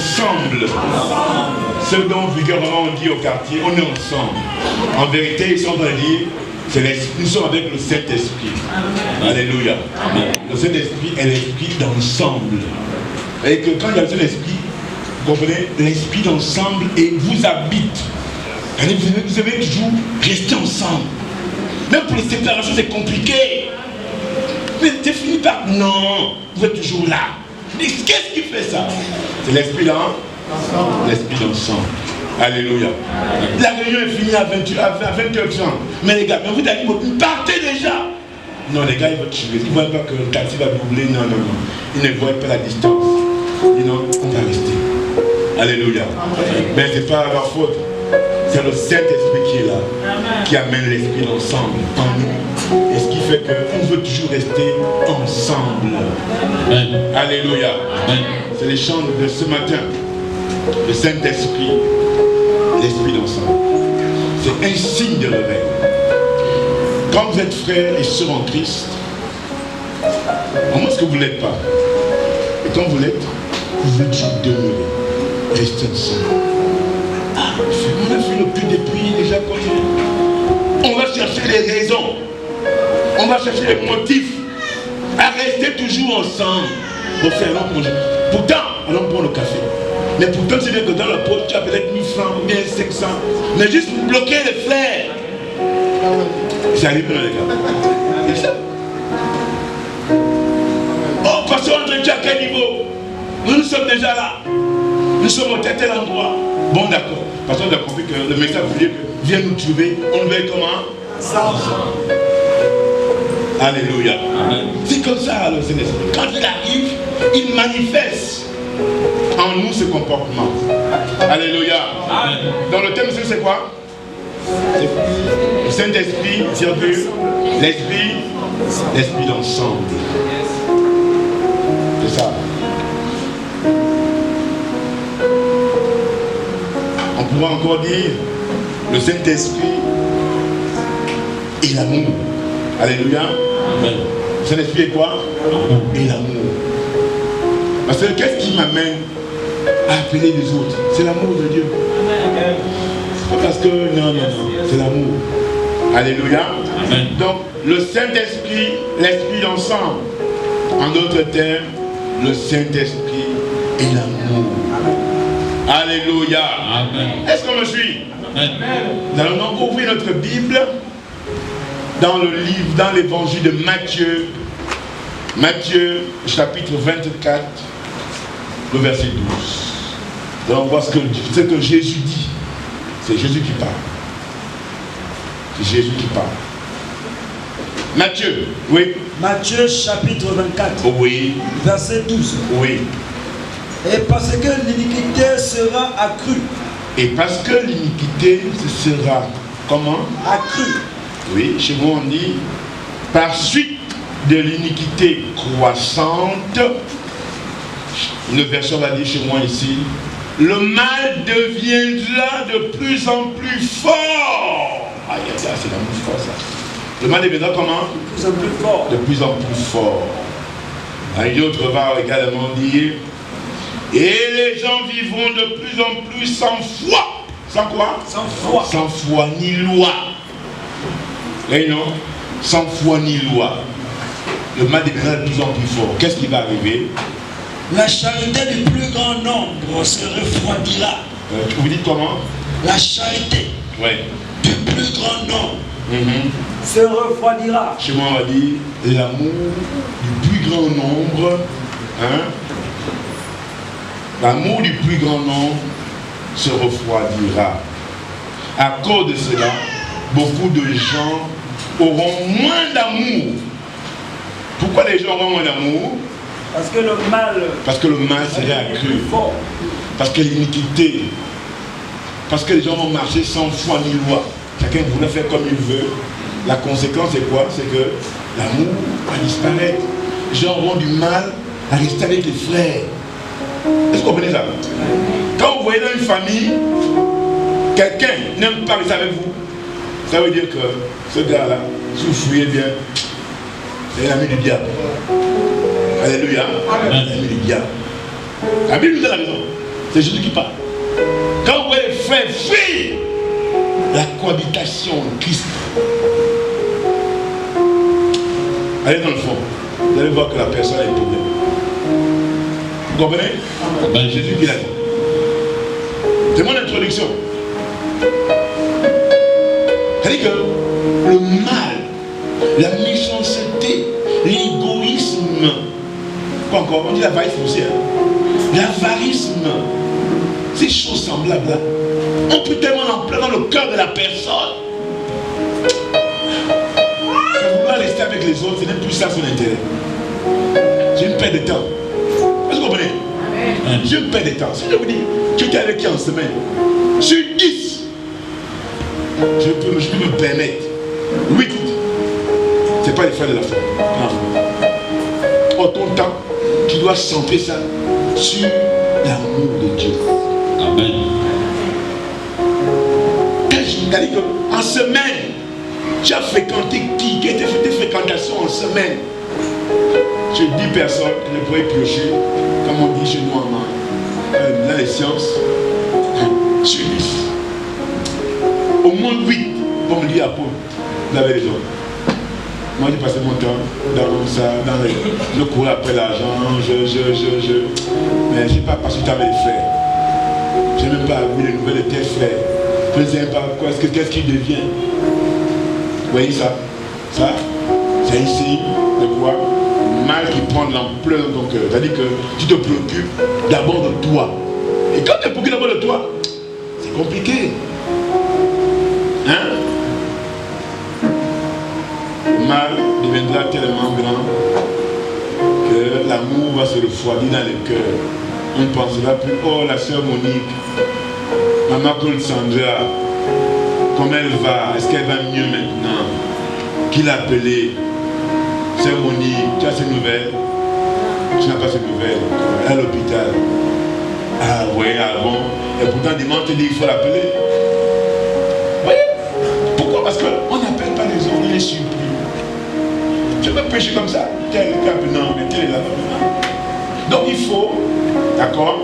ensemble. Ce dont vulgairement on dit au quartier, on est ensemble. En vérité, ils sont en train de dire, nous sommes avec le Saint-Esprit. Alléluia. Le Saint-Esprit est l'esprit d'ensemble. Et que quand il y a le Saint-Esprit, vous comprenez, l'esprit d'ensemble et vous habite. Vous devez toujours rester ensemble. Même pour les séparations, c'est compliqué. Mais c'est fini par non, vous êtes toujours là. Mais qu'est-ce qui fait ça? C'est l'esprit d'ensemble. L'esprit d'ensemble. Alléluia. La réunion est finie à 20h30. Mais les gars, vous allez partez déjà. Non, les gars, ils vont tuer. Ils ne voient pas que le taxi va doubler. Non, non, non. Ils ne voient pas la distance. Ils disent non, on va rester. Alléluia. Mais ce n'est pas leur faute. C'est le Saint-Esprit qui est là, qui amène l'esprit d'ensemble en nous. Et ce qui fait qu'on veut toujours rester ensemble. Alléluia. C'est les chants de ce matin. Le Saint-Esprit, l'esprit d'ensemble. C'est un signe de réveil. Quand vous êtes frères et sœurs en Christ, au moins ce que vous ne l'êtes pas. Et quand vous l'êtes, vous êtes toujours demeurer. Restez ensemble. On a fait le plus depuis déjà connu. On va chercher les raisons. On va chercher les motifs. À rester toujours ensemble. Pour faire long congé. Pourtant, allons prendre le café. Mais pourtant, c'est bien que dans la poche, tu as peut-être 1000 francs ou bien 500. Mais juste pour bloquer les frères. C'est arrivé là, les gars. C'est ça. Oh, pasteur André, tu es à quel niveau? Nous sommes déjà là. Nous sommes au tel endroit. Bon, d'accord. Parce qu'on a compris que le message voulait que viens nous trouver. On nous veille comment? Ensemble. Alléluia. C'est comme ça le Saint-Esprit. Quand il arrive, il manifeste en nous ce comportement. Alléluia. Dans le thème, c'est quoi? Le Saint-Esprit, l'esprit d'ensemble. C'est ça. On pourra encore dire le Saint-Esprit et l'amour. Alléluia. Le Saint-Esprit est quoi? Et l'amour. Parce que qu'est-ce qui m'amène à appeler les autres? C'est l'amour de Dieu. C'est pas parce que non, c'est l'amour. Alléluia. Donc le Saint-Esprit, l'esprit d'ensemble. En d'autres termes, le Saint-Esprit et l'amour. Alléluia. Est-ce qu'on me suit? Nous allons donc ouvrir notre Bible dans le livre, dans l'évangile de Matthieu. Matthieu, chapitre 24, le verset 12. Donc on voit ce que Jésus dit. C'est Jésus qui parle. C'est Jésus qui parle. Matthieu, oui. Matthieu, chapitre 24. Oui. Verset 12. Oui. Et parce que l'iniquité sera accrue. Et parce que l'iniquité sera comment? Accrue. Oui, chez moi on dit par suite de l'iniquité croissante. Une version va dire chez moi ici, le mal deviendra de plus en plus fort. Aïe, aïe, aïe, c'est l'amour fort ça. Le mal deviendra comment? De plus en plus fort. De plus en plus fort. Un autre va également dire, et les gens vivront de plus en plus sans foi. Sans quoi? Sans foi. Sans foi ni loi. Et non, sans foi ni loi. Le mal deviendra de plus en plus fort. Qu'est-ce qui va arriver? La charité du plus grand nombre se refroidira. Vous dites comment? La charité du plus grand nombre se refroidira. Chez moi, on va dire l'amour du plus grand nombre. Hein? L'amour du plus grand nombre se refroidira. À cause de cela, beaucoup de gens auront moins d'amour. Pourquoi les gens auront moins d'amour? Parce que le mal serait accru. Parce que l'iniquité. Parce que les gens vont marcher sans foi ni loi. Chacun voulait faire comme il veut. La conséquence c'est quoi? C'est que l'amour va disparaître. Les gens auront du mal à rester avec les frères. Est-ce que vous comprenez ça? Quand vous voyez dans une famille, quelqu'un n'aime pas rester avec vous, ça veut dire que ce gars-là, si vous fouillez bien, c'est l'ami du diable. Alléluia. L'ami du diable. La Bible nous dit à la maison. C'est Jésus qui parle. Quand vous voyez les frères fuir la cohabitation de Christ, allez dans le fond, vous allez voir que la personne a un problème. Vous comprenez? Ben, Jésus qui l'a dit. C'est mon introduction. C'est-à-dire que le mal, la méchanceté, l'égoïsme, quoi encore, on dit l'avarisme aussi, hein? L'avarisme, ces choses semblables là, on peut tellement l'emplir dans le cœur de la personne que vouloir rester avec les autres, ce n'est plus ça son intérêt. C'est une perte de temps. Est-ce que vous comprenez? C'est une perte de temps. Si je vous dis, tu es avec qui en semaine? Sur 10, je peux me permettre 8. Ce n'est pas les frères de la foi. Non. En ton temps, tu dois centrer ça sur l'amour de Dieu. Amen. C'est-à-dire qu'en semaine, tu as fréquenté qui? Qui a été fait des fréquentations en semaine? Sur 10 personnes, je pourrais piocher, comme on dit chez nous en main, dans les sciences, sur 10. Au moins 8, comme dit à Paul, vous avez les autres. Moi j'ai passé mon temps dans ça, dans le courir après l'argent, mais je n'ai pas passé du temps avec les frères. Je n'ai même pas vu les nouvelles de tes frères. Je ne sais pas qu'est-ce qu'il devient. Vous voyez ça? Ça, c'est un signe de quoi? Mal qui prend de l'ampleur dans ton cœur. C'est-à-dire que tu te préoccupes d'abord de toi. Et quand tu te préoccupes d'abord de toi, c'est compliqué. Hein? Le mal deviendra tellement grand que l'amour va se refroidir dans le cœur. On ne pensera plus, oh la sœur Monique, maman Claude Sandra, comment elle va? Est-ce qu'elle va mieux maintenant? Qui l'a appelée? Sœur Monique, tu as ces nouvelles? Tu n'as pas ces nouvelles? À l'hôpital. Ah oui, ah bon. Et pourtant dimanche te dit il faut l'appeler. Vous voyez? Pourquoi? Parce qu'on n'appelle pas les autres, on les supplie. Je peux prêcher comme ça. Tel cap, non, mais tel est là-bas. Donc il faut, d'accord,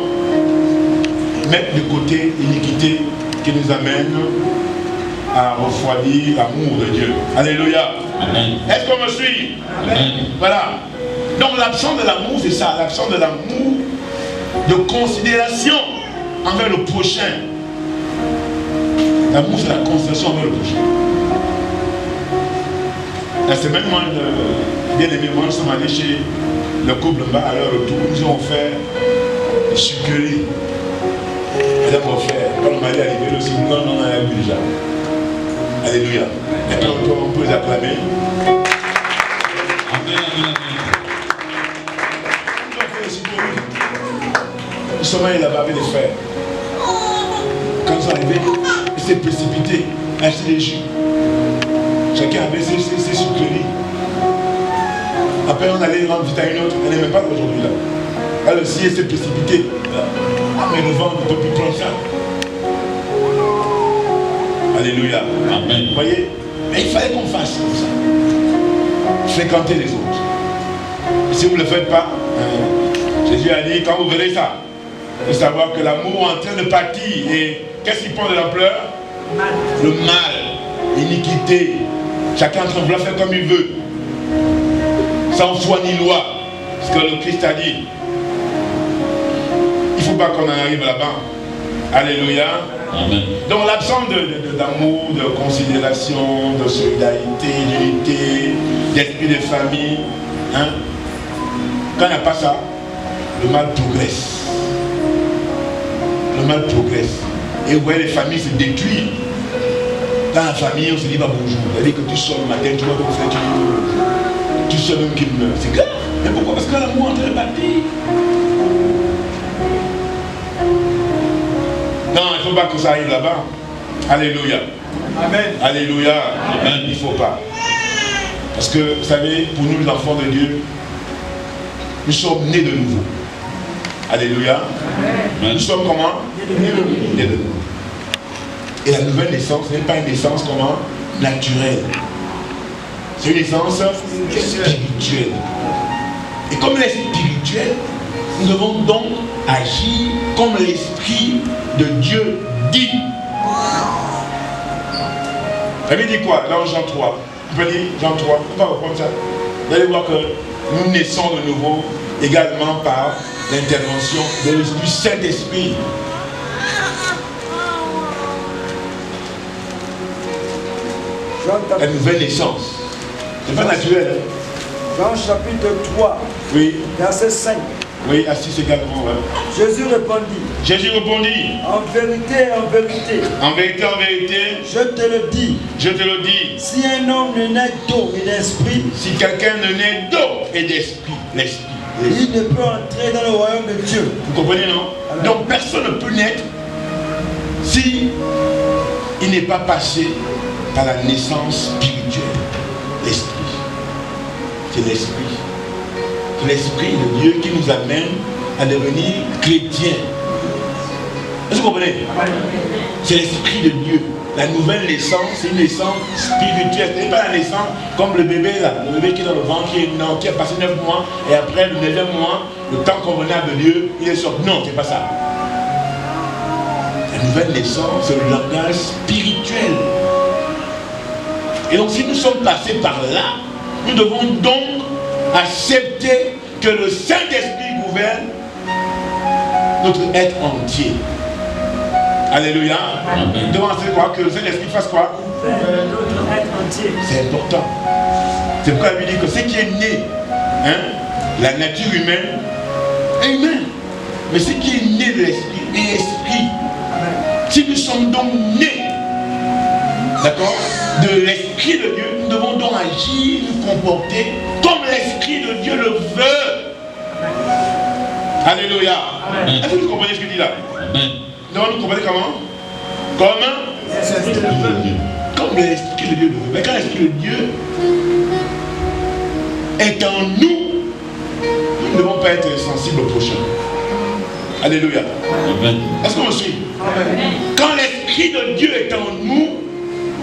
mettre de côté l'iniquité qui nous amène à refroidir l'amour de Dieu. Alléluia. Est-ce qu'on me suit? Amen. Voilà. Donc l'absence de l'amour, c'est ça. L'absence de l'amour, de considération envers le prochain. L'amour, c'est la considération envers le prochain. La semaine, moi, bien aimé, moi, nous sommes allés chez le couple bas à leur retour. Ils ont offert des sucreries. Ils ont offert. Quand le mari est arrivé, le signe, on en a bu déjà. Alléluia. Et puis on peut les acclamer. Amen, amen, amen. Ils sont allés là-bas avec les frères. Quand ils sont arrivés, ils s'est précipité à acheter des jus. Chacun avait ses sucreries. Après, on allait rendre vite à une autre. Elle n'aimait pas aujourd'hui là. Elle aussi, elle s'est précipitée. Ah, mais le vent ne peut plus prendre ça. Alléluia. Amen. Vous voyez? Mais il fallait qu'on fasse comme ça. Fréquenter les autres. Et si vous ne le faites pas, Jésus a dit, quand vous verrez ça, vous savez savoir que l'amour est en train de partir. Et qu'est-ce qui prend de l'ampleur? Le mal, l'iniquité. Chacun est en train de vouloir faire comme il veut. Sans foi ni loi. Ce que le Christ a dit. Il ne faut pas qu'on en arrive là-bas. Alléluia. Amen. Donc l'absence d'amour, de considération, de solidarité, d'unité, d'esprit de famille, hein? Quand il n'y a pas ça, le mal progresse. Le mal progresse. Et vous voyez les familles se détruisent. Dans la famille, on se dit pas bonjour. C'est-à-dire que tu sors le matin, tu vois ton frère, tu dis bonjour. Tu sors même qu'il meurt. C'est grave. Mais pourquoi? Parce que l'amour est en train de bâtir. Non, il ne faut pas que ça arrive là-bas. Alléluia. Amen. Alléluia. Amen. Il ne faut pas. Parce que, vous savez, pour nous, les enfants de Dieu, nous sommes nés de nouveau. Alléluia. Amen. Nous sommes comment? Nés de nouveau. Et la nouvelle naissance n'est pas une naissance comment? Naturelle. C'est une naissance spirituelle. Et comme elle est spirituelle, nous devons donc agir comme l'Esprit de Dieu dit. La Bible dit quoi? Dans Jean 3. Vous pouvez dire Jean 3. On va reprendre ça. Vous allez voir que nous naissons de nouveau également par l'intervention du Saint-Esprit. La nouvelle naissance. C'est pas naturel. Hein? Jean chapitre 3, oui. Verset 5. Oui, assis également. Ouais. Jésus répondit. Jésus répondit. En vérité, en vérité. En vérité, en vérité. Je te le dis. Je te le dis. Si un homme ne naît d'eau et d'esprit. Si quelqu'un ne naît d'eau et d'esprit. L'esprit. Il ne peut entrer dans le royaume de Dieu. Vous comprenez, non? Amen. Donc personne ne peut naître si il n'est pas passé par la naissance spirituelle. L'esprit. C'est l'esprit. C'est l'esprit de Dieu qui nous amène à devenir chrétiens. Est-ce que vous comprenez? C'est l'esprit de Dieu. La nouvelle naissance, c'est une naissance spirituelle. Ce n'est pas la naissance comme le bébé là. Le bébé qui est dans le ventre, qui a passé 9 mois, et après le 9e mois, le temps convenable de Dieu, il est sorti. Non, c'est pas ça. La nouvelle naissance, c'est le langage spirituel. Et donc si nous sommes passés par là, nous devons donc accepter que le Saint-Esprit gouverne notre être entier. Alléluia. Nous devons croire que le Saint-Esprit fasse quoi? Notre être entier. C'est important. C'est pourquoi la Bible dit que ce qui est né, hein, la nature humaine est humaine. Mais ce qui est né de l'esprit est esprit. Si nous sommes donc nés, d'accord, de l'esprit de Dieu, nous devons donc agir, nous comporter comme l'esprit de Dieu le veut. Alléluia. Est-ce que vous comprenez ce que dit là? Amen. Donc nous comprenez comment? Comme l'esprit de Dieu. Comme l'esprit de Dieu le veut. Mais quand l'esprit de Dieu est en nous, nous ne devons pas être sensibles au prochain. Alléluia. Amen. Est-ce qu'on me suit? Amen. Quand l'esprit de Dieu est en nous,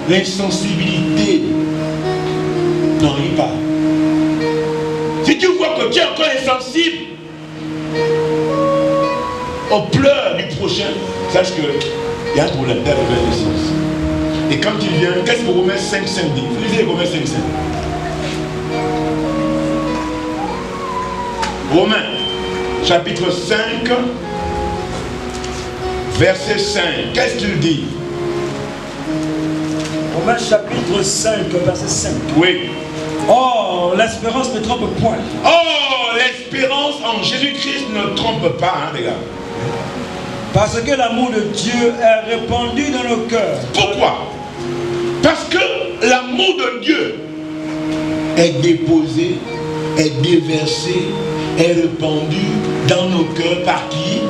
l'insensibilité n'arrive pas. Si tu vois que tu es encore insensible aux pleurs du prochain, sache qu'il y a un problème de naissance. Et quand il vient, qu'est-ce que Romains 5,5 dit? Vous lisez Romains 5,5. Romains, chapitre 5, verset 5. Qu'est-ce qu'il dit? Romains chapitre 5, verset 5. Oui. Oh, l'espérance ne trompe point. Oh, l'espérance en Jésus-Christ ne trompe pas, hein, les gars. Parce que l'amour de Dieu est répandu dans nos cœurs. Pourquoi? Parce que l'amour de Dieu est déposé, est déversé, est répandu dans nos cœurs par qui?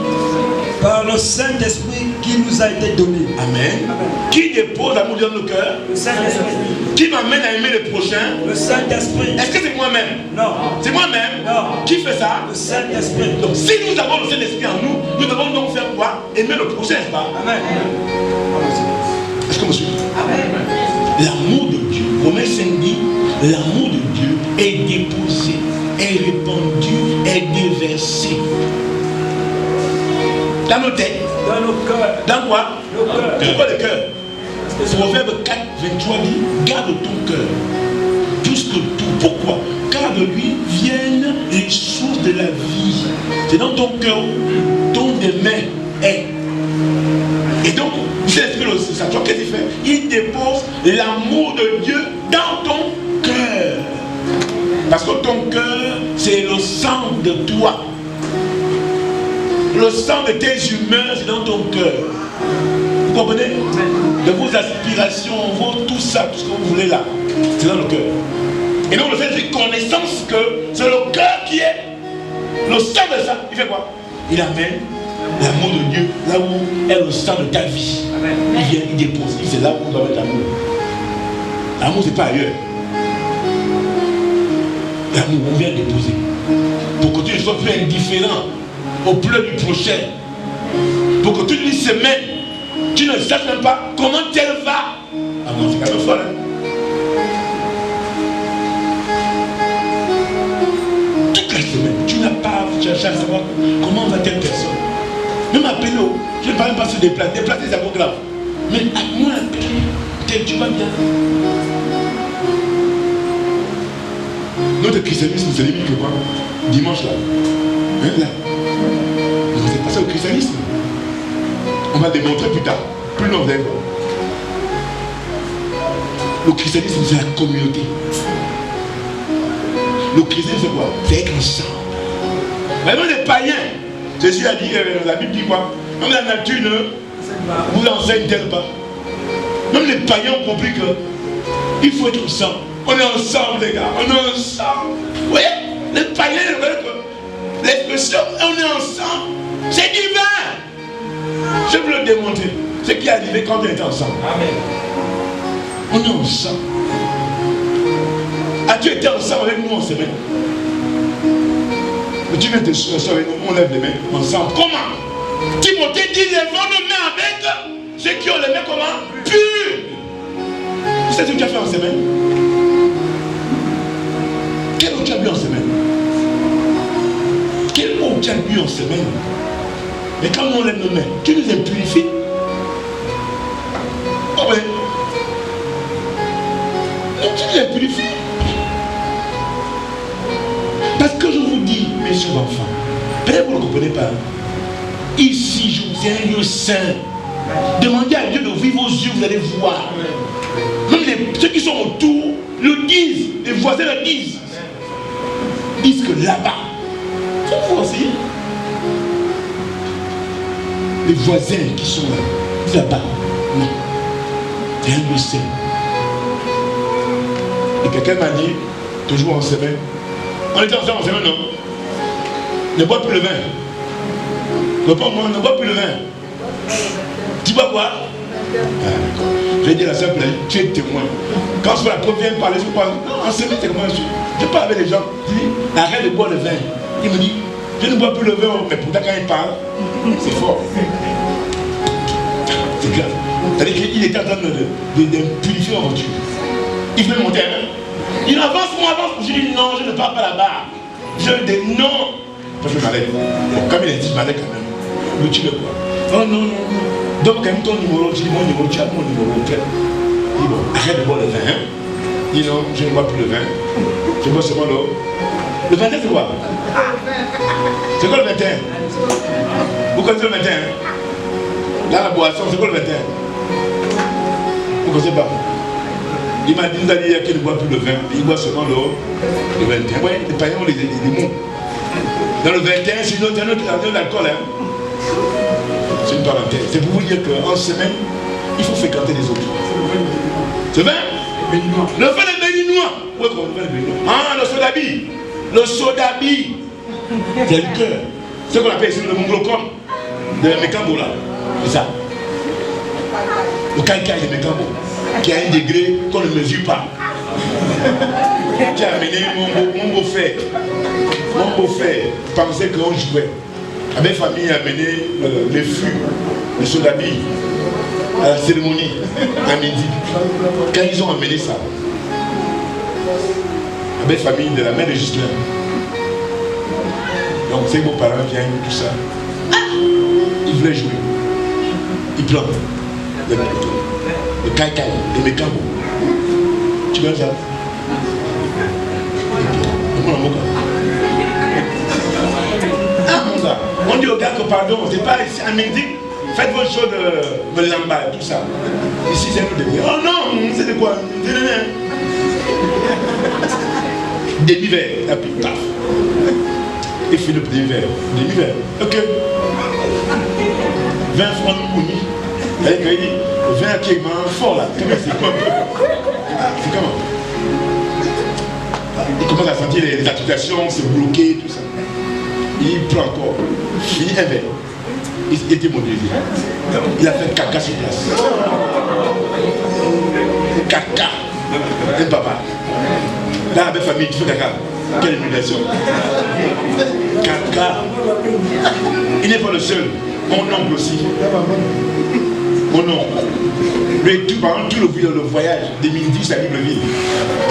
Par le Saint-Esprit qui nous a été donné. Amen. Amen. Qui dépose l'amour dans nos cœurs? Le Saint-Esprit. Qui m'amène à aimer le prochain? Le Saint-Esprit. Est-ce que c'est moi-même? Non. C'est moi-même? Non. Qui fait ça? Le Saint-Esprit. Donc si nous avons le Saint-Esprit en nous, nous devons donc faire quoi? Aimer le prochain, n'est-ce pas? Amen. Est-ce que vous suivez? Amen. L'amour de Dieu, Romains 5 dit, l'amour de Dieu est déposé, est répandu, est déversé. Dans nos têtes. Dans nos cœurs. Dans quoi? Nos cœurs. Pourquoi le cœur? Proverbe 4, 23 dit, garde ton cœur plus que tout. Pourquoi? Car de lui viennent les sources de la vie. C'est dans ton cœur où ton demain est. Et donc, c'est l'esprit aussi, ça. Qu'est-ce qu'il fait? Il dépose l'amour de Dieu dans ton cœur. Parce que ton cœur, c'est le sang de toi. Le sang de tes humeurs, c'est dans ton cœur. Vous comprenez? De vos aspirations, tout ça, tout ce que vous voulez là, c'est dans le cœur. Et donc le fait de connaissance que c'est le cœur qui est le sang de ça. Il fait quoi? Il amène l'amour de Dieu là où est le sang de ta vie. Il vient, il dépose. C'est là où on doit mettre l'amour. L'amour, c'est pas ailleurs. L'amour, on vient déposer. Pour que tu ne sois plus indifférent au pleurs du prochain. Pour que toute une semaine, tu ne saches même pas comment elle va. Ah non, c'est quand même folle. Hein? Toute la semaine, tu n'as chercher à savoir comment va telle personne. Même appeler, je ne parle même pas sur déplacer c'est encore grave. Mais à moi, tu vas bien. Notre christianisme, c'est limite que quoi? Dimanche là. Hein, là. Mais c'est pas ça au christianisme. On va démontrer plus tard. Plus loin, vous allez voir. Le christianisme, c'est la communauté. Le christianisme, c'est quoi? C'est être ensemble. Vraiment les païens. Jésus a dit, la Bible dit quoi? Même la nature ne vous enseigne-t-elle pas? Même les païens ont compris que il faut être ensemble. On est ensemble, les gars. On est ensemble. Vous voyez? Les païens, l'expression, on est ensemble. C'est divin. Je veux le démontrer. Ce qui est arrivé quand on était ensemble. Amen. On est ensemble. As-tu été ensemble avec nous en semaine? Tu viens te soir avec nous, on lève les mains ensemble. Comment? Timothée dit, lèvons nos mains avec ceux qui ont les mains comment? Pures. C'est ce que tu as fait en semaine. Quelle eau tu as bu en semaine? Quelle eau tu as bu en semaine? Mais quand on lève nos mains, tu nous impurifies. Oh oui. Mais tu nous impurifies. Parce que je vous dis, mes chers enfants, peut-être que vous ne comprenez pas. Ici, c'est un lieu saint. Demandez à Dieu d'ouvrir vos yeux, vous allez voir. Même ceux qui sont autour le disent, les voisins le disent. Ils disent que là-bas, faut vous aussi. Les voisins qui sont là-bas, non. C'est un lieu saint. Et quelqu'un m'a dit, toujours en semaine, on était ensemble en semaine, non? Ne bois plus le vin. Ne bois plus le vin. Tu bois quoi? Je vais dire à la sœur, tu es témoin. Quand la prof vient parler, je parle. Non, en semaine, c'est comment je parle avec les gens. Je dis, arrête de boire le vin. Il me dit, je ne bois plus le vin, mais pourtant quand il parle, c'est fort. C'est grave. C'est-à-dire qu'il était en train de purifier en voiture. Il veut monter. Il avance, moi avance. Je dis non, je ne pars pas là-bas. Je dis non. Parce que je m'allais. Comme il a dit, je m'allais quand même. Mais tu veux quoi? Oh non, non, non. Donc quand même ton numéro, je dis mon numéro, tu as mon numéro. Il dit bon, arrête de boire le vin. Il dit non, je ne bois plus le vin. Je bois seulement l'eau. Le 21 c'est quoi? C'est quoi le 21? Vous connaissez le 21? Là la boisson, c'est quoi le 21? Vous ne connaissez pas? Il m'a dit, nous allons dire qu'il ne boit plus le vin, il boit seulement l'eau. Le 21, ouais, les païens ont les mots. Dans le 21, c'est une autre d'alcool. Hein. C'est une parenthèse. C'est pour vous dire qu'en semaine, il faut fréquenter les autres. C'est vrai? Le vin de béninois. Oui, quoi, le vin de béninois. Ah, le sodabi. Le sodabi. C'est le cœur. Ce qu'on appelle ici le monglocom. De Mekambo là. C'est ça. Le caïcaï de Mekambo. Qui a un degré qu'on ne mesure pas. Qui a amené mon beau-frère. Mon beau-frère pensait qu'on jouait. La même famille a amené les fûts, le sodabi, à la cérémonie, à midi. Quand ils ont amené ça, la même famille de la mère de Gislain. Donc ces beaux-parents viennent, tout ça. Ils voulaient jouer. Ils pleurent. Le caïcaï, le mécambo. Tu vois ça? On dit aux gars que pardon, c'est pas ici à midi, faites vos choses de lamba, tout ça. Ici c'est un demi. Oh non, c'est de quoi? Demi-verre, et puis paf. Et Philippe demi-verre. Demi-verre. Ok. 20 francs de mouni. Avec il dit, 20 qui est fort là. C'est quoi? C'est comment? Il commence à sentir les articulations, c'est bloqué, tout ça. Il prend encore. Il dit un verre. Il était modélisé. Il a fait caca sur place. Caca. Un papa. Dans la belle famille, tu fais caca. Quelle humiliation. Caca. Il n'est pas le seul. Mon oncle aussi. Mon oncle. Mais tout, par exemple, tout le voyage de Mindis à Libreville,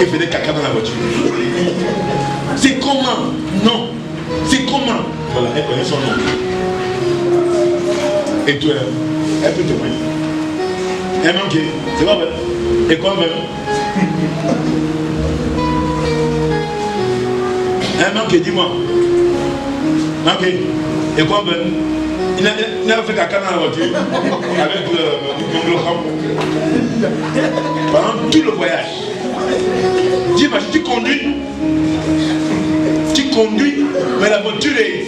il faisait caca dans la voiture. C'est comment? Non. C'est comment? Voilà, elle connaît son nom. Et toi, elle peut témoigner. Elle manquait, c'est pas vrai. Et quoi même? Elle manquait, dis-moi. Manquait. Et quoi même? Il a fait caca dans la voiture avec le crampon. Pendant tout le voyage. Dis-moi, tu conduis, mais la voiture est.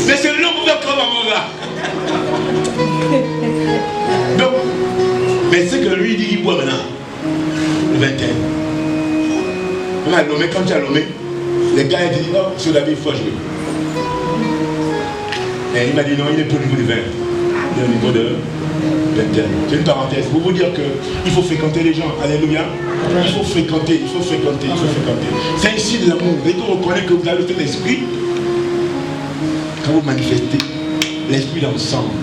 Mais c'est l'homme qui va comme un là. Donc, mais c'est que lui il dit qu'il boit maintenant. Le 21. On a Lomé, quand tu as Lomé, les gars ils disent oh, sur la vie il faut jouer. Et il m'a dit non, il n'est plus au niveau du 20. Il est au niveau de 21. C'est une parenthèse pour vous dire qu'il faut fréquenter les gens. Alléluia. Il faut fréquenter. C'est ainsi de l'amour. Et vous reconnaissez que vous avez fait l'esprit quand vous manifestez l'esprit d'ensemble.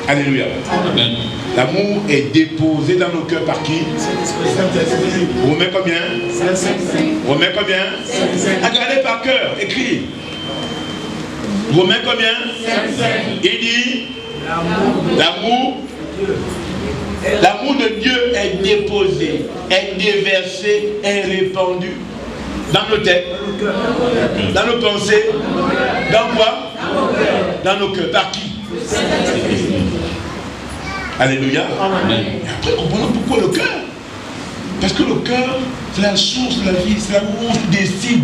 Alléluia. Amen. L'amour est déposé dans nos cœurs par qui? Vous remettez combien? Vous remettez combien? Regardez par cœur, écrit. Romains combien? Il dit l'amour de Dieu est déposé, est déversé, est répandu dans nos têtes, dans nos pensées, dans quoi? Dans nos cœurs. Par qui? Alléluia. Amen. Et après, comprenons pourquoi le cœur. Parce que le cœur, c'est la source de la vie, c'est là où on se décide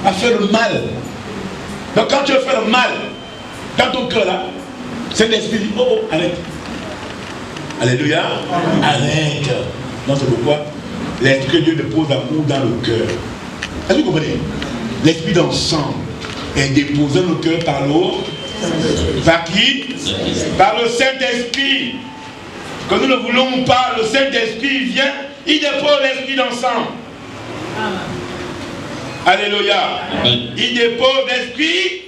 à faire le mal. Donc quand tu veux faire le mal dans ton cœur là, c'est l'esprit dit oh, oh, arrête. Alléluia. Amen. Arrête. Non, c'est pourquoi l'esprit de Dieu dépose l'amour dans le cœur. Est-ce que vous comprenez? L'esprit d'ensemble est déposé dans le cœur par l'eau. Par qui? Par le Saint-Esprit. Que nous ne voulons pas, le Saint-Esprit vient, il dépose l'esprit d'ensemble. Alléluia. Amen. Il dépose l'esprit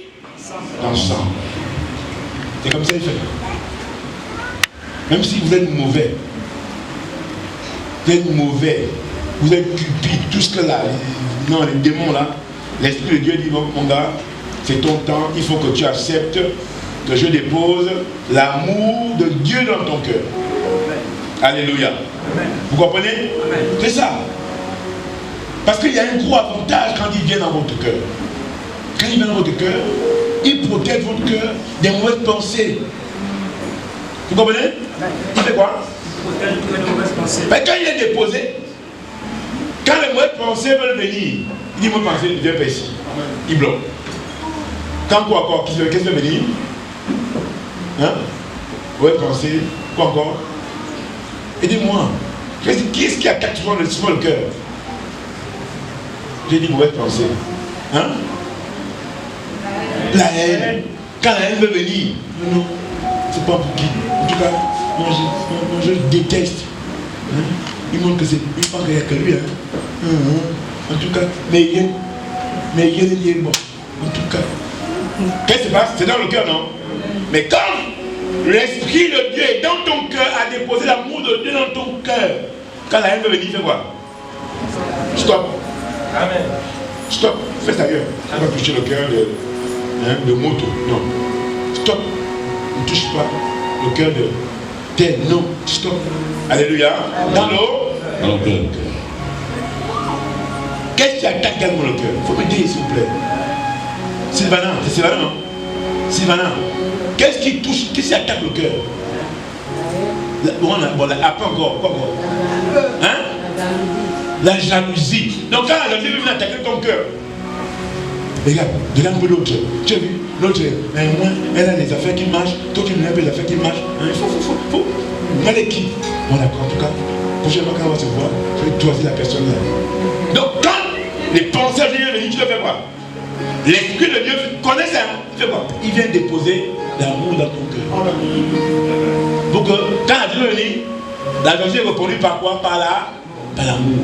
d'ensemble. C'est comme ça qu'il fait. Même si vous êtes mauvais, vous êtes cupide, tout ce que là, non, les démons là, l'esprit de Dieu dit bon, mon gars, c'est ton temps, il faut que tu acceptes que je dépose l'amour de Dieu dans ton cœur. Alléluia. Amen. Vous comprenez? C'est ça. Parce qu'il y a un gros avantage quand il vient dans votre cœur. Quand il vient dans votre cœur, il protège votre cœur des mauvaises pensées. Vous comprenez? Il fait quoi? Il protège le cœur des mauvaises pensées. Mais quand il est déposé, quand les mauvaises pensées veulent venir, il dit moi pensée, viens pas ici. Il bloque. Quand quoi encore? Qu'est-ce qui veut venir? Hein? Mauvaise pensée, quoi encore? Aidez-moi. Qu'est-ce qui attaque souvent le cœur? J'ai dit mauvaise pensée. Hein? La haine. Quand la haine veut venir, non, c'est pas pour qui. En tout cas, moi je déteste. Hein? Il manque que c'est. Il pense qu'il n'y a que lui. Hein? En tout cas, mais il est bon. En tout cas. Qu'est-ce qui se passe? C'est dans le cœur, non? Mais quand l'esprit de Dieu est dans ton cœur, a déposé l'amour de Dieu dans ton cœur, quand la haine veut venir, fais quoi? Stop. Amen. Stop. Fais ça ailleurs. Tu vas toucher le cœur de moto. Non. Stop. Ne touche pas le cœur de terre. Non. Stop. Alléluia. Dans l'eau. Dans le cœur. Qu'est-ce qui attaque tellement le cœur? Il faut me dire, s'il vous plaît. Sylvana. C'est Sylvana, non? Sylvana. Qu'est-ce qui touche? Qu'est-ce qui attaque le cœur? Bon, après encore. Quoi encore? Hein? La jalousie. Donc quand la jalousie vient attaquer ton cœur, regarde un peu l'autre. Tu as vu? L'autre, moi, elle a des affaires qui marchent, toi tu n'as pas des affaires qui marchent. Il faut. Mal équipe. Bon d'accord, en tout cas, prochainement quand on va se voir, je vais toiser la personne là. Donc quand les pensées viennent venir, tu le fais quoi? L'esprit de Dieu connaît ça. Tu fais quoi? Il vient déposer l'amour dans ton cœur. Pour que quand la jalousie vient, la jalousie est reconduite par quoi? Par l'amour.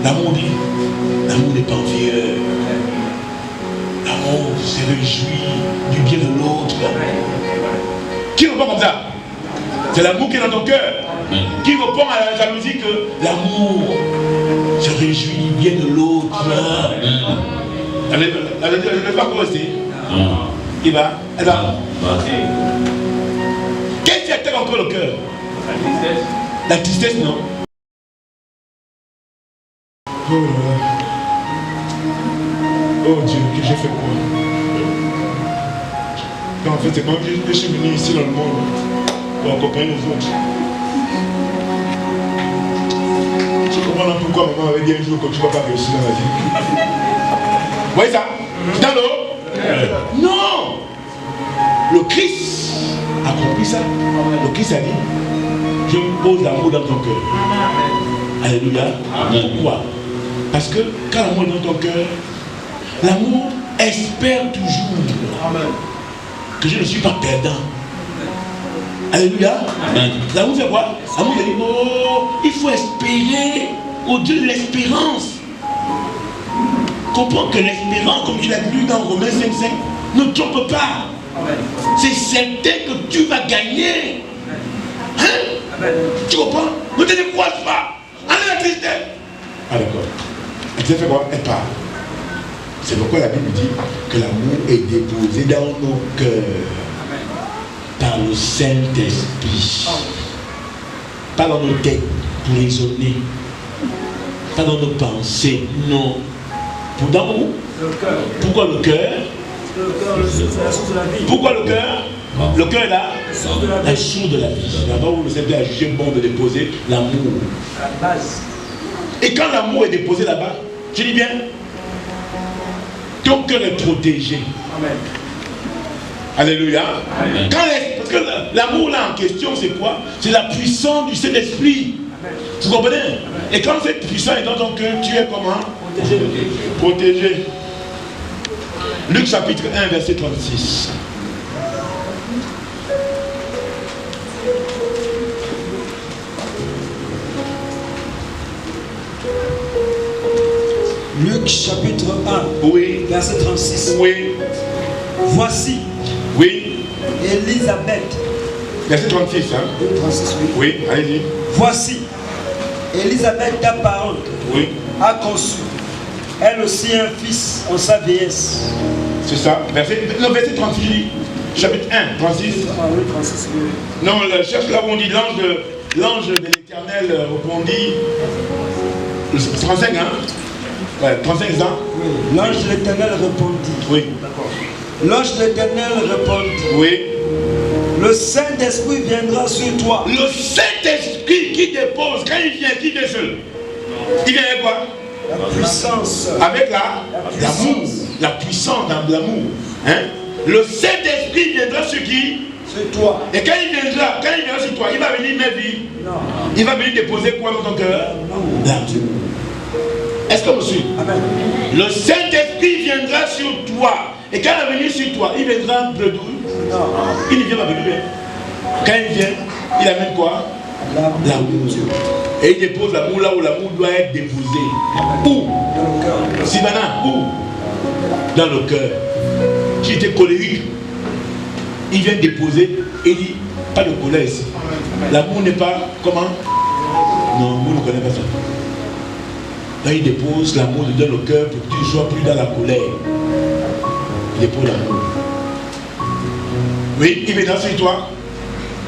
L'amour dit, l'amour n'est pas envieux. L'amour se réjouit du bien de l'autre. Qui répond comme ça? C'est l'amour qui est dans ton cœur. Qui répond à la jalousie que l'amour se réjouit du bien de l'autre. Elle ne va pas rester. Il va. Elle va. Qu'est-ce qui attaque encore le cœur? La tristesse, non? Oh là là. Oh Dieu, que j'ai fait quoi? Non, en fait, c'est quand je suis venu ici dans le monde pour accompagner les autres. Je comprends pourquoi maman avait dit un jour que tu ne vas pas réussir dans la vie. Vous voyez ça? Dans l'eau? Non! Le Christ a compris ça. Le Christ a dit, je pose l'amour dans ton cœur. Alléluia. Pourquoi? Parce que quand l'amour est dans ton cœur, l'amour espère toujours que je ne suis pas perdant. Alléluia. L'amour fait quoi? L'amour dit, oh, il faut espérer au Dieu de l'espérance. Comprends que l'espérance, comme tu l'as lu dans Romains 5,5, ne trompe pas. C'est certain que tu vas gagner. Hein? Tu comprends? Ne te décourage pas. Enlève la tristesse. Ah d'accord. Elle fait quoi? Elle part. C'est pourquoi la Bible dit que l'amour est déposé dans nos cœurs par le Saint-Esprit. Pas dans nos têtes pour raisonner. Pas dans nos pensées. Non. Dans où? Le cœur. Pourquoi le cœur? Le cœur, c'est la source de la vie. Pourquoi le cœur? Le cœur est là? La source de la vie. D'abord, vous le savez, a jugé bon de déposer l'amour. La base. Et quand l'amour est déposé là-bas, je dis bien, ton cœur est protégé. Amen. Alléluia. Amen. Parce que l'amour là en question, c'est quoi? C'est la puissance du Saint-Esprit. Vous comprenez? Amen. Et quand cette puissance est dans ton cœur, tu es comment? Protégé. Protégé. Luc chapitre 1, verset 36. Luc chapitre 1, oui. Verset 36. Oui. Voici. Oui. Élisabeth. Verset 36, hein? 36, oui. Oui, allez-y. Voici. Élisabeth, ta parente, oui, a conçu, elle aussi, un fils en sa vieillesse. C'est ça. Verset 36, chapitre 1, 36. Ah oui, 36, oui. Non, cherche là où on dit l'ange de l'Éternel répondit. 35, hein? Ouais, 35 ans. Oui, l'ange de l'Éternel répondit. Oui. D'accord. L'ange de l'Éternel répondit. Oui. Le Saint-Esprit viendra sur toi. Le Saint-Esprit qui dépose, quand il vient seul? Il vient avec quoi? La puissance. Avec l'amour. La puissance dans l'amour. Hein? Le Saint-Esprit viendra sur qui? Sur toi. Et quand il viendra sur toi, il va venir mettre vie. Non. Il va venir déposer quoi dans ton cœur? L'amour. Est-ce que vous suivez? Amen. Le Saint-Esprit viendra sur toi. Et quand il va venir sur toi, il viendra un peu d'où? Non. Il ne vient pas venir. Quand il vient, il amène quoi? L'amour. Et il dépose l'amour là où l'amour doit être déposé. Où? Dans le cœur. Sibana, où? Dans le cœur. Qui était colérique. Il vient déposer et il dit, pas de colère ici. L'amour n'est pas, comment? Non, vous ne connaissez pas ça. Là, il dépose l'amour dans le cœur pour que tu ne sois plus dans la colère. Il dépose l'amour. Oui, il viendra sur toi.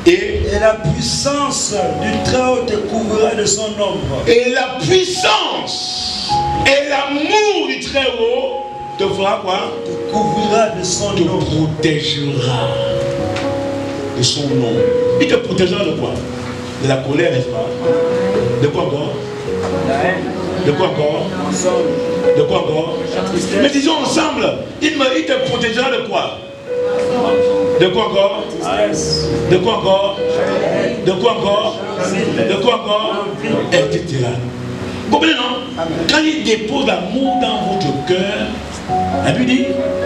Et la puissance du Très-Haut te couvrira de son ombre. Et la puissance et l'amour du Très-Haut te fera quoi? Te couvrira de son ombre. Te protégera de son ombre. Il te protégera de quoi? De la colère, n'est-ce pas? De quoi encore? La haine. De quoi encore? De quoi encore? Mais disons ensemble, il te protégera de quoi? De quoi encore? De quoi encore? De quoi encore? De quoi encore? Etc. Vous comprenez, non? Quand il dépose l'amour dans votre cœur, la Bible dit,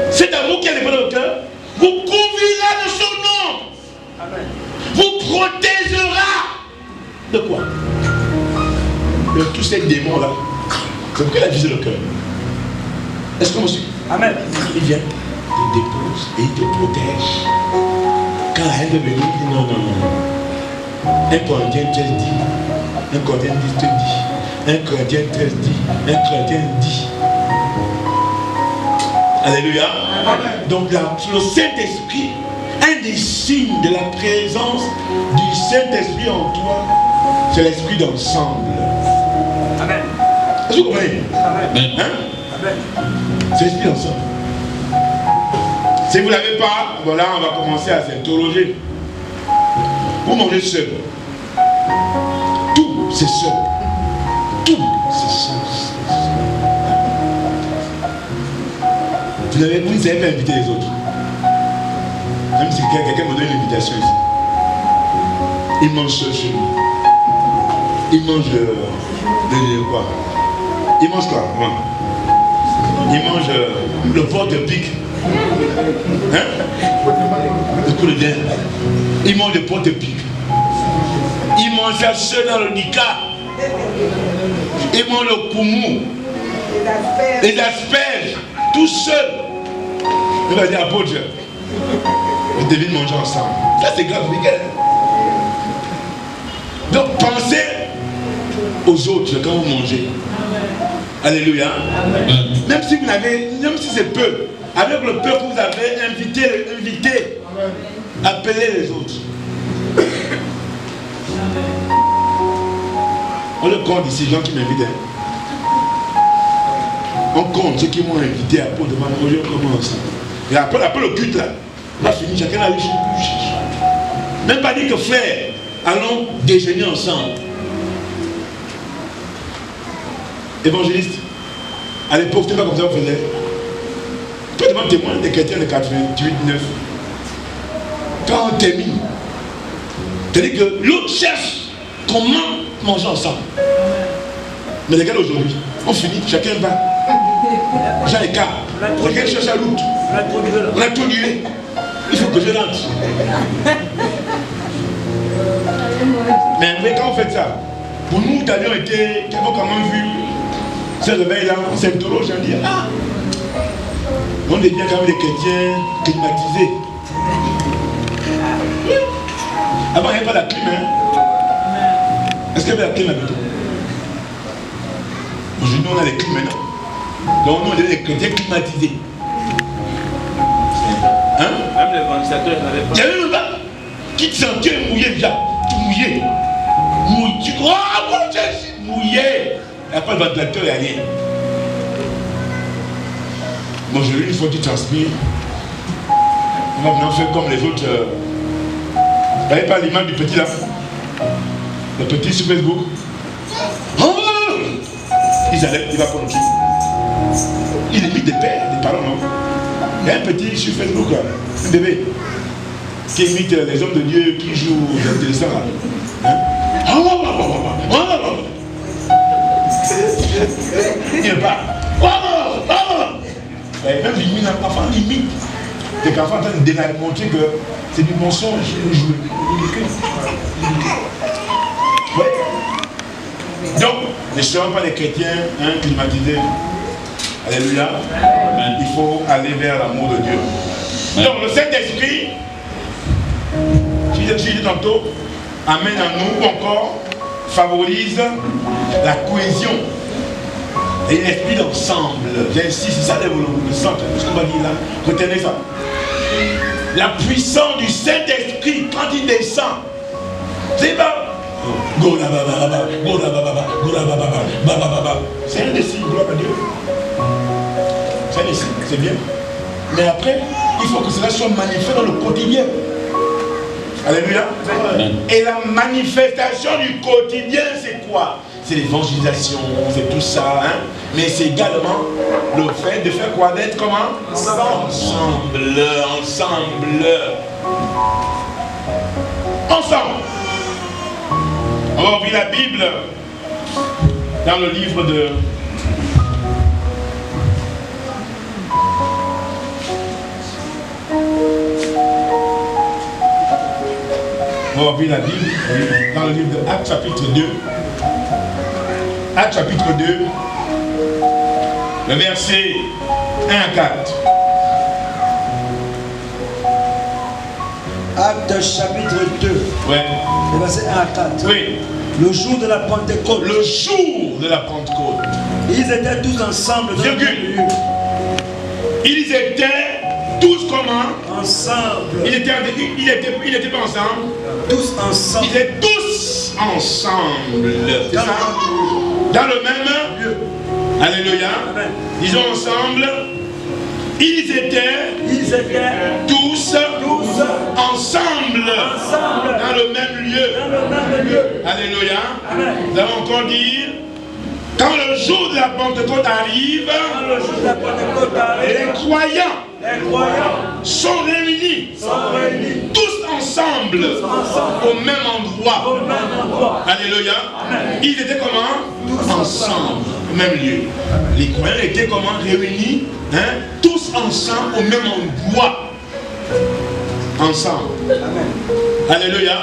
cet amour qui est déposé dans votre cœur vous couvrira de son nom. Vous protégera. De quoi? De tous ces démons-là. C'est pourquoi il a visé le cœur. Est-ce que vous suivez? Amen. Il vient, il dépose et il te protège. Quand la haine est venue, il dit non, non, non. 1 Corinthiens 13 dit, 1 Corinthiens 10 te dit, 1 Corinthiens 13 dit, 1 Corinthiens dit. Alléluia. Donc le Saint-Esprit, un des signes de la présence du Saint-Esprit en toi, c'est l'esprit d'ensemble. Amen. Est-ce que vous comprenez? Amen. Hein? C'est l'esprit d'ensemble. Si vous ne l'avez pas, voilà, on va commencer à s'interroger. Vous mangez seul. Tout, c'est seul. Tout, c'est seul. Vous ne savez pas inviter les autres. Même si quelqu'un me donne une invitation ici. Il mange seul chez lui. Il mange quoi? Il mange quoi? Il mange le porte-pique. Hein? Le coup de dinde. Il mange le porte-pique. Il mange ça seul dans le nika. Il mange le koumou. Les asperges. Tout seul. Il va dire apôtre, je devine manger ensemble. Ça c'est grave, Miguel. Donc pensez aux autres quand vous mangez. Alléluia. Même si vous n'avez, même si c'est peu, avec le peu que vous avez, invitez, appelez les autres. On le compte ici, les gens qui m'invitent. On compte ceux qui m'ont invité à pour demander aujourd'hui on commence. Et après le culte là, on a fini, chacun a eu. Même pas dit que frère, allons déjeuner ensemble. Évangéliste, à l'époque, c'était pas comme ça qu'on faisait. Tu peux demander témoin des chrétiens de 88, 9. Quand on termine, c'est-à-dire que l'autre cherche comment manger ensemble. Mais regarde aujourd'hui, on finit, chacun va. Jean et Car, chacun cherche la route. On a tout annulé. Il faut que je rentre. Mais quand on fait ça, pour nous, nous avions été, qui avons quand même vu ce réveil-là, on s'interroge, on dit, ah, on devient quand même des chrétiens climatisés. Avant, il n'y avait pas la clim, hein. Est-ce qu'il y avait la clim avec toi? Aujourd'hui, on a les clims maintenant. Donc, nous, on est des chrétiens climatisés. Hein? Même les ventilateurs n'avaient pas. Il y avait même pas qui te sentait mouillé déjà. Tu mouillé. Mouillé. Tu crois, mouillé. Il n'y a pas de ventilateur, il n'y a rien. Bon, je une fois tu transpires. On va maintenant faire comme les autres. Vous n'avez pas l'image du petit là? Le petit sur Facebook. Oh! Il s'arrête, il va prendre le truc. Il imite des pères, des parents, non? Il y a un petit sur Facebook là, un bébé, qui imite les hommes de Dieu qui jouent aux intéressants là. Hein? Il n'est pas. Et même l'enfant limite. C'est qu'enfant est en train de montrer que c'est du mensonge joué. Oui. Donc, ne serons pas les chrétiens climatisés. Alléluia. Il faut aller vers l'amour de Dieu. Donc, le Saint-Esprit, je disais tantôt, amène à nous encore, favorise la cohésion et l'esprit d'ensemble. J'insiste, c'est ça le centre, ce qu'on va dire là. Retenez ça. La puissance du Saint-Esprit, quand il descend, c'est pas. C'est un des signes, gloire à Dieu. C'est un des signes, c'est bien. Mais après, il faut que cela soit manifesté dans le quotidien. Alléluia. Et la manifestation du quotidien, c'est quoi? C'est l'évangélisation, c'est tout ça. Hein? Mais c'est également le fait de faire quoi? D'être comment? Ensemble. On va ouvrir la Bible dans le livre de on va ouvrir la Bible dans le livre de Actes chapitre 2. Actes chapitre 2, le verset 1 à 4. Actes chapitre 2, Ouais. le verset 1 à 4. Oui. Le jour de la Pentecôte. Le jour de la Pentecôte. Ils étaient tous ensemble dans le Virgule. même lieu. Ils étaient tous comment? Ensemble. Ils étaient pas ensemble. Tous ensemble. Ils étaient tous ensemble. C'est ça? Dans le même lieu. Alléluia. Amen. Disons ensemble. Ils étaient tous ensemble dans le même lieu. Alléluia. Amen. Nous allons encore dire, quand le jour de la Pentecôte arrive, les croyants sont réunis tous ensemble au même endroit. Alléluia. Ils étaient comment? Ensemble, au même lieu. Les croyants étaient comment? Réunis, tous ensemble au même endroit. Ensemble. Alléluia.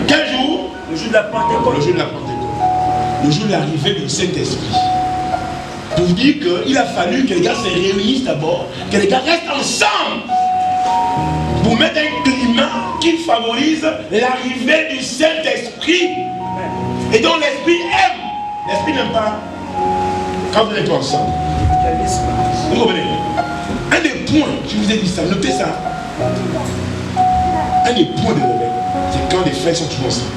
Quel jour? Le jour de la Pentecôte. Le jour de la Pentecôte. Le jour de l'arrivée du Saint-Esprit. Pour dire qu'il a fallu que les gars se réunissent d'abord, que les gars restent ensemble pour mettre un climat qui favorise l'arrivée du Saint-Esprit. Et dont l'Esprit aime. L'Esprit n'aime pas quand vous n'êtes pas ensemble. Vous comprenez? Un des points, je vous ai dit ça, notez ça. Un des points de réveil, c'est quand les frères sont tous ensemble.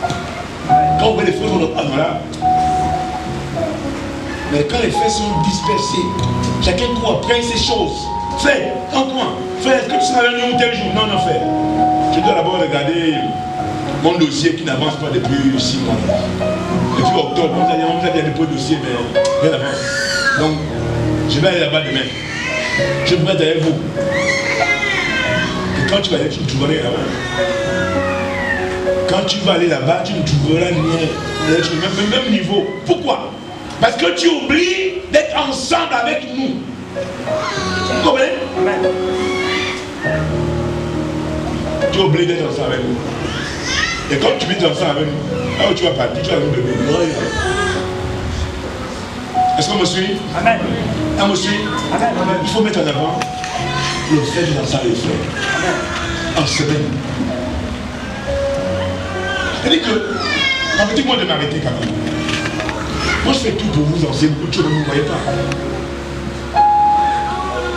Quand vous voyez les frères sont là. Mais quand les frères sont dispersés, chacun court après ses choses. Frère, en quoi? Frère, est-ce que tu seras venu tel jour? Non, frère. Je dois d'abord regarder mon dossier qui n'avance pas depuis 6 mois. Depuis octobre, on a bien déposé le dossier, mais rien n'avance. Donc, je vais aller là-bas demain. Je vais être avec vous. Et quand tu vas aller, tu me trouveras là-bas. Quand tu vas aller là-bas, tu me trouveras rien. Même niveau. Pourquoi? Parce que tu oublies d'être ensemble avec nous. Vous comprenez? Tu oublies d'être ensemble avec nous. Et quand tu vis ensemble avec nous, là où tu vas partir, tu vas nous donner. Est-ce qu'on me suit? Amen. On me suit? Amen. Il faut mettre en avant le fait de danser avec les frères. En semaine. C'est-à-dire que, permettez-moi de m'arrêter quand même. Moi je fais tout pour vous enseigner beaucoup de choses, mais vous ne voyez pas.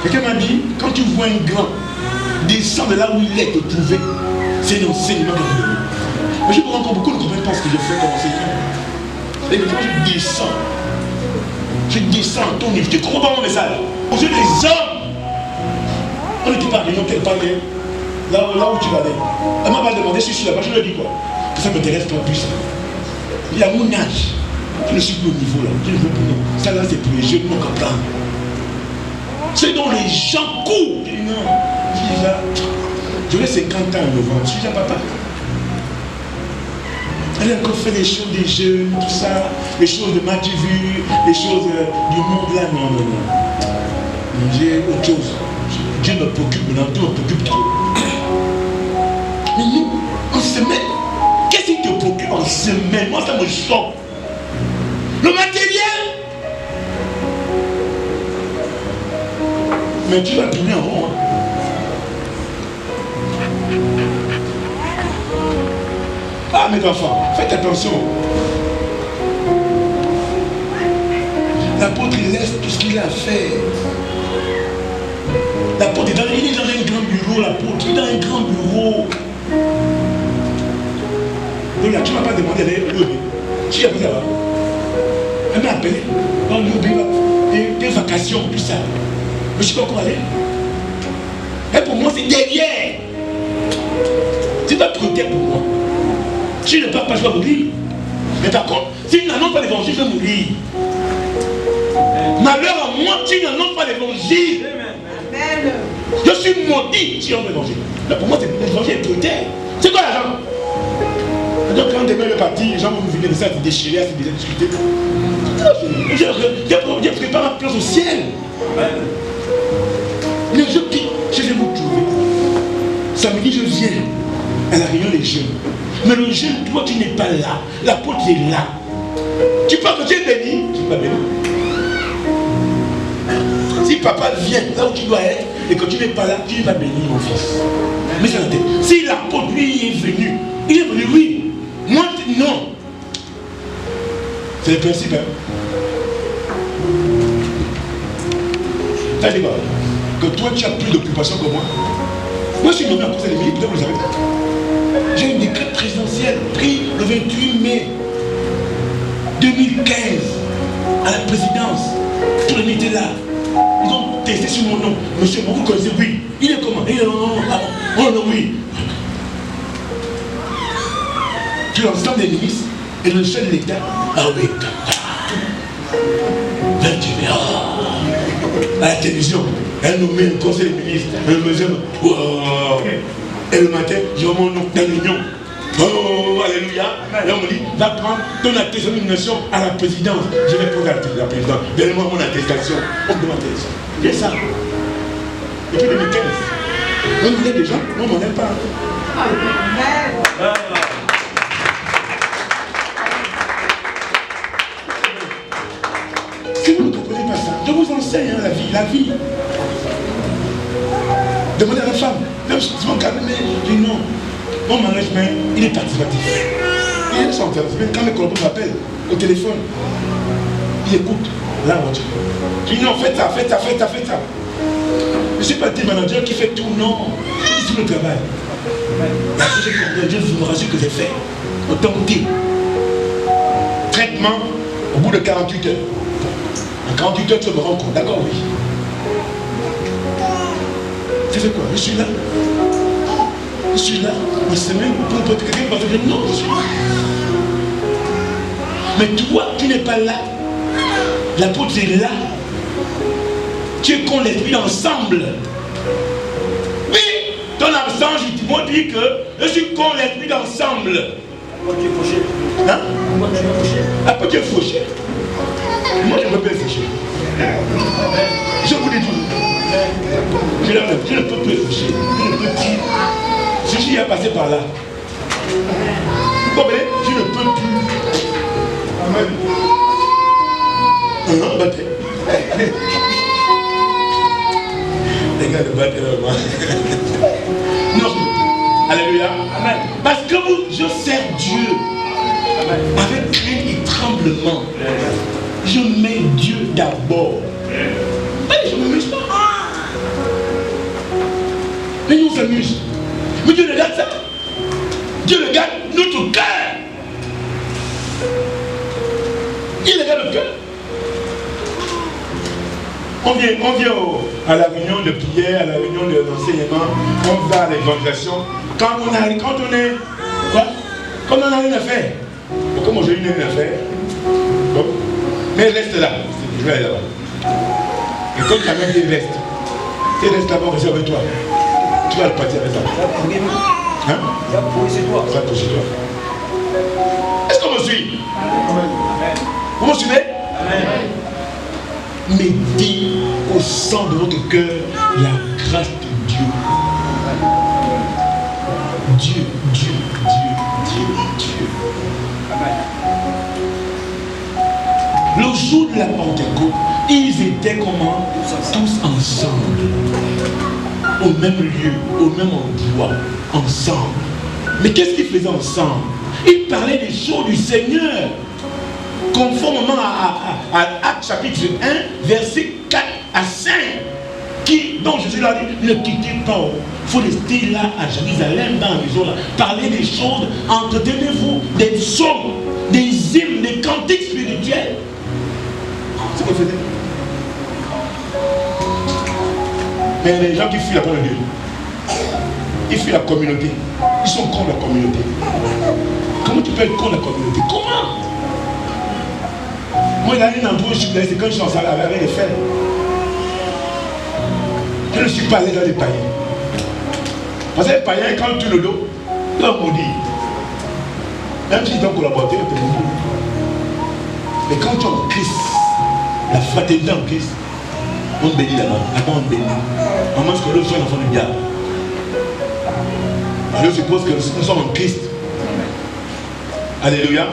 Quelqu'un m'a dit, quand tu vois un grand descendre de là où il est te trouver, c'est un enseignement que vous donnez. Mais je vois encore beaucoup ne comprennent pas ce que je fais comme enseignement. Et quand je descends à ton niveau, tu ne comprends pas mon message. Aux yeux des hommes, on n'était pas réunion qu'elle parlait là où tu vas aller. Elle m'a pas demandé si je suis là-bas, je lui ai dit quoi? Que ça m'intéresse pas plus. Il y a mon âge. Je ne suis plus au niveau là. Je ne veux plus non. Ça là c'est pour les jeunes, non comprendre. C'est dont les gens courent. Je dis non. Je dis là, j'aurai 50 ans en novembre. Je suis déjà papa. Elle a encore fait les choses des jeunes, tout ça, les choses de Mativu, les choses du monde là. Non. J'ai autre chose. Dieu me préoccupe maintenant, Dieu me préoccupe trop. Mais nous, en semaine, qu'est-ce qui te préoccupe en semaine? Moi ça me choque. Le matériel. Mais tu vas tourner en rond. Ah mes enfants, faites attention. L'apôtre il laisse tout ce qu'il a à faire. L'apôtre il est dans un grand bureau, l'apôtre, il est dans un grand bureau. Donc là, tu ne m'as pas demandé d'aller où? Tu y as vu là-bas. Elle m'a appelé. Dans des vacations, tout ça. Mais je ne sais pas encore aller. Et pour moi, c'est derrière. C'est pas prioritaire pour moi. Si je ne pars pas, je vais mourir. Mais par contre, si je n'annonce pas l'évangile, je vais mourir. Malheur à moi, si je n'annonce pas l'évangile. Je suis maudit si j'annonce l'évangile. Là, pour moi, l'évangile est prioritaire. C'est quoi l'argent? Donc quand demain est parti, les gens vont nous venir de ça, se déchirer, à se discuter. Je prépare ma place au ciel. Mais je quitte, je vais vous trouver. Samedi, je viens à la réunion des jeunes. Mais le jeune, toi, tu n'es pas là. L'apôtre est là. Tu penses que tu es béni? Tu n'es pas béni. Si papa vient là où tu dois être, et que tu n'es pas là, tu n'es pas béni, mon fils. Mais c'est la tête. Si l'apôtre, lui, est venu, oui. Moi, non. C'est le principe, hein. Ça dit quoi? que toi tu as plus d'occupation que moi. Moi je suis nommé à cause des ministres, vous le savez. J'ai un décret présidentiel pris le 28 mai 2015 à la présidence. Tout le monde était là. Ils ont testé sur mon nom. Monsieur, vous connaissez? Oui. Il est comment? Il est non, oui. Puis l'ensemble des ministres et le chef de l'État. Ah oui. 28 mai. À la télévision. Elle nommait un conseil des ministres. Elle me disait, et le matin, je vois mon nom dans l'union. Oh, alléluia. Et on me dit, va prendre ton attestation de nomination à la présidence. Je vais poser à la présidence. Donnez-moi mon attestation. On me demande ça. J'ai ça. Depuis 2015. On me dit des gens, on ne m'en aime pas. Si vous ne comprenez pas ça, je vous enseigne la vie. La vie. Demandez à la femme. Même si tu m'en calmes, mais je dis non. Mon management, il est participatif. Il est sans participatif. Quand mes collaborateurs m'appellent au téléphone, il écoute la voiture. Je dis non, faites ça. Je ne suis pas le manager qui fait tout, non. Je dis tout le travail. La chose que Dieu vous rassure que j'ai fait. Autorité. Traitement au bout de 48 heures. En 48 heures, tu me rends compte. D'accord, oui. Tu fais quoi? Je suis là. Je suis là. Ma semaine, pour quelqu'un va te dire non, je suis là. Mais toi, tu n'es pas là. L'apôtre est là. Tu es contre l'esprit ensemble. Oui, ton absence, ils m'ont dit que je suis contre l'esprit d'ensemble. Pourquoi tu es fauché? Hein? Pourquoi tu es fauché? Après tu es fauché. Moi je ne peux pas être fauché. Je vous l'ai dit. Je ne peux plus être fauché. Je ne peux plus. Si j'y ai passé par là. Vous comprenez? Je ne peux plus. Amen. Les gars de battre moi. Non. Alléluia. Amen. Parce que je sers Dieu. Amen. Avec crainte et tremblement. Je mets Dieu d'abord. Je ne m'amuse pas. Mais nous on s'amuse. Mais Dieu regarde ça. Dieu regarde notre cœur. Il regarde le cœur. On vient à la réunion de prière, à la réunion d'enseignement, on va à l'évangélisation. Quand on a rien à faire. Comme aujourd'hui, il n'y a rien à faire. Bon. Mais reste là. Je vais aller là-bas. Et comme ta mère dit, reste. Tu restes là-bas, on reste avec toi. Tu vas le partir avec ça. Hein? Ça pour chez toi. Est-ce qu'on me suit? Vous me suivez? Mettez au centre de votre cœur la grâce de Dieu. Dieu. Le jour de la Pentecôte, ils étaient comment? Tous ensemble. Au même lieu, au même endroit, ensemble. Mais qu'est-ce qu'ils faisaient ensemble? Ils parlaient des choses du Seigneur. Conformément à Actes chapitre 1, versets 4 à 5, dont Jésus leur dit, ne quittez pas, il faut rester là à Jérusalem, dans la maison là, parlez des choses, entretenez-vous des psaumes, des hymnes, des cantiques spirituels. C'est ce qu'ils faisaient. Mais les gens qui fuient la parole de Dieu, ils fuient la communauté, ils sont contre la communauté. Comment tu peux être contre la communauté? Comment? Moi, il y a une endroit où je suis blessé, c'est quand je suis en salle avec les frères. Je ne suis pas allé dans les païens. Parce que les païens, quand tu le dos, ils vont maudire. Même s'ils ont collaboré, ils peuvent maudire. Mais quand tu es en Christ, la fraternité en Christ, on te bénit là-bas. Là-bas, on te bénit. À moins que l'autre soit un enfant du diable. Je suppose que nous sommes en Christ. Alléluia.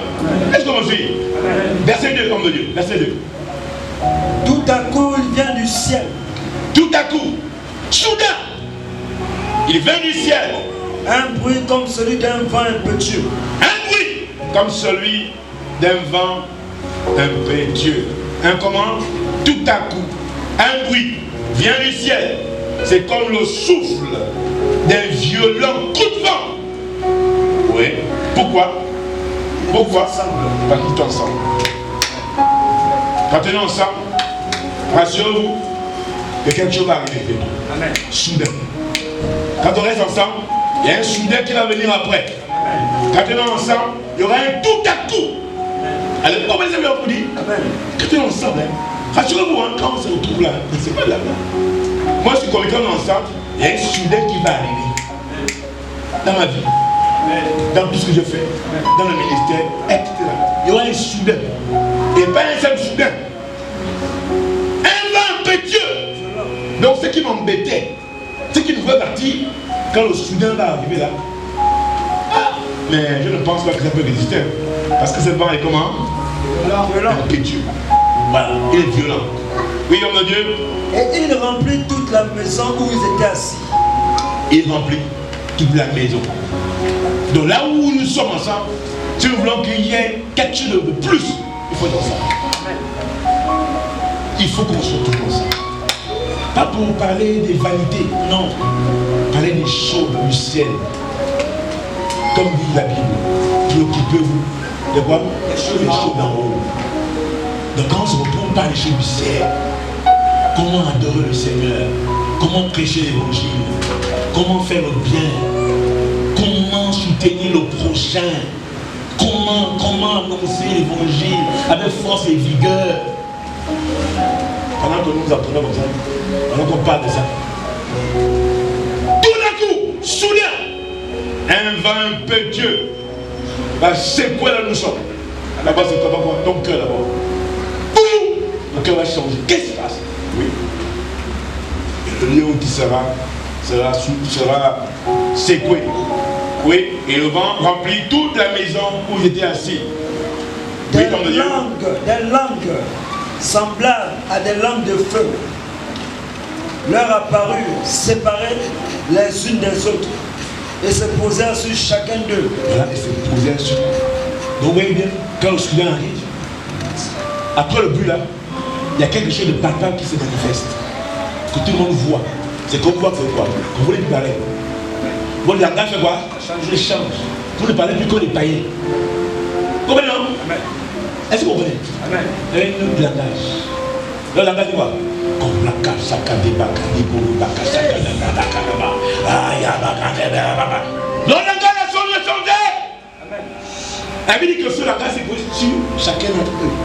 Est-ce qu'on me suit? Verset 2, homme de Dieu. Verset 2. Tout à coup, il vient du ciel. Tout à coup, soudain, il vient du ciel. Un bruit comme celui d'un vent impétueux. Un bruit comme celui d'un vent impétueux. Un comment? Tout à coup, un bruit vient du ciel. c'est comme le souffle d'un violent coup de vent. Oui. Pourquoi? Pourquoi? Pas tout ensemble. Quand on est ensemble, rassurez-vous que quelque chose va arriver. Amen. Soudain. Quand on reste ensemble, il y a un soudain qui va venir après. Amen. Quand on est ensemble, il y aura un tout à coup. Alors, comment les amis ont dit? Quand on est ensemble, rassurez-vous, hein, quand on se retrouve là, c'est pas là-bas. Moi, je suis convaincu qu'on est ensemble, il y a un soudain qui va arriver. Dans ma vie, dans tout ce que je fais, dans le ministère, etc. Il y aura un soudain. Et pas un seul soudain. Un vent impétueux. Donc ce qui m'embêtait, ce qui nous fait partir, quand le soudain va arriver là, mais je ne pense pas que ça peut résister. Parce que ce vent est comment? Violent. Impétueux. Voilà, il est violent. Oui, homme de Dieu. Et il remplit toute la maison où ils étaient assis. Il remplit toute la maison. Donc là où nous sommes ensemble, si nous voulons qu'il y ait quelque chose de plus, il faut être ensemble. Il faut qu'on se retrouve ensemble. Pas pour parler des vanités, non. Parler des choses du ciel. Comme dit la Bible, préoccupez-vous de quoi? Les choses d'en haut. Donc quand on se retrouve par les choses du ciel, comment adorer le Seigneur, comment prêcher l'évangile, comment faire le bien, comment soutenir le prochain, comment annoncer l'évangile avec force et vigueur. Pendant que nous apprenons comme ça, pendant qu'on parle de ça, tout d'un coup, soudain, un vent impétueux va secouer là où nous sommes. Là-bas, c'est quoi? Ton cœur d'abord. Boum! Le cœur va changer. Qu'est-ce qui se passe? Oui. Et le lieu où tu sera secoué. Oui. Et le vent remplit toute la maison où ils étaient assis. Des langues semblables à des langues de feu leur apparurent, séparées les unes des autres, et se posèrent sur chacun d'eux. Voilà, et se posèrent sur. Donc vous voyez bien, quand le soudain arrive, après le but là, il y a quelque chose de palpable qui se manifeste, que tout le monde voit. C'est qu'on voit que quoi? Qu'on voulait lui parler. Votre langage fait quoi? Je change. Vous ne parlez plus que les païens. Vous comprenez, non? Est-ce que vous comprenez? Amen. Il y a un autre langage. Le langage c'est quoi? Comme la kasaka de baka, de boulou baka, saka de baka, le langage a changé. Amen. Elle veut dire que ce langage c'est posé sur chacun d'entre eux.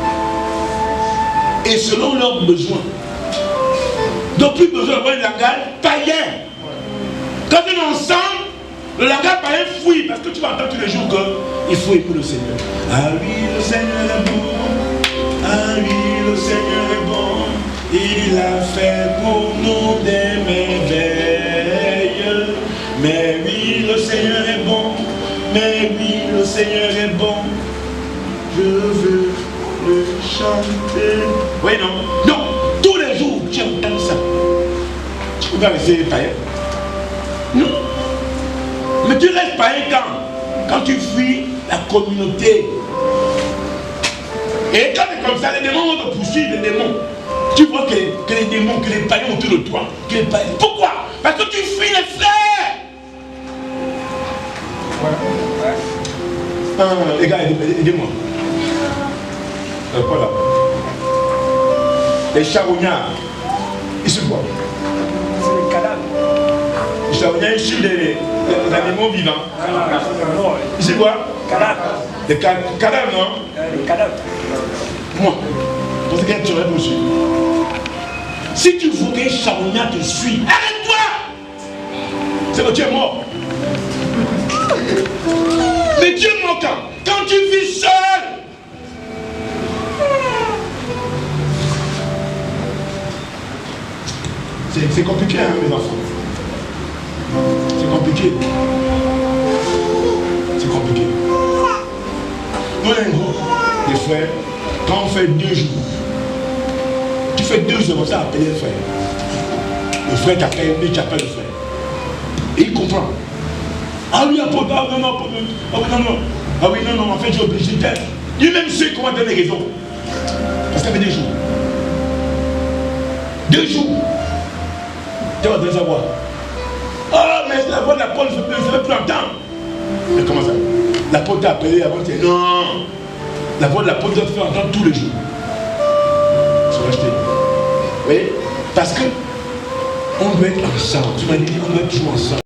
Et selon leurs besoins. Donc plus besoin d'avoir un langage païen. Quand on est ensemble, le langage païen fouille, parce que tu vas entendre tous les jours qu'il faut aimer le Seigneur. Ah oui, le Seigneur est bon. Ah oui, le Seigneur est bon. Il a fait pour nous des merveilles. Mais oui, le Seigneur est bon. Mais oui, le Seigneur est bon. Je veux le chanter. Oui, non. Donc, tous les jours, tu entends ça. Tu peux pas rester païen. Non. Mais tu restes païen quand tu fuis la communauté. Et quand c'est comme ça, les démons vont te poursuivre, les démons. Tu vois que les démons, que les païens autour de toi. Que les païens. Pourquoi? Parce que tu fuis les frères. Les gars, aidez-moi. Voilà. Les charognards, ils se voient. C'est les cadavres. Les charognards, ils suivent les animaux vivants. Ils se voient. Cadavres. Les cadavres, non? Les cadavres. Moi, parce que tu aurais poursuivi. Si tu veux qu'un charognard te suive, arrête-toi! C'est que tu es mort. Mais Dieu est mort quand tu vis seul. C'est compliqué, hein, mes enfants. C'est compliqué. C'est compliqué. Nous, un groupe de frères, quand on fait 2 jours, tu fais 2 jours, ça appeler le frère. Le frère t'appelle, lui tu appelles le frère. Et il comprend. Ah oui, non, ah oui, non. Ah oui, non, en fait, j'ai obligé d'être. Lui-même sait comment donner les raisons. Parce que ça fait 2 jours. 2 jours. Tu vas savoir. Ah, mais la voix de l'apôtre ne se fait plus entendre. Mais comment ça? L'apôtre t'a appelé avant, tu dis non. La voix de l'apôtre doit se faire entendre tous les jours. Tu vas acheter. Vous voyez? Parce que on doit être ensemble. Tu m'as dit qu'on doit être toujours ensemble.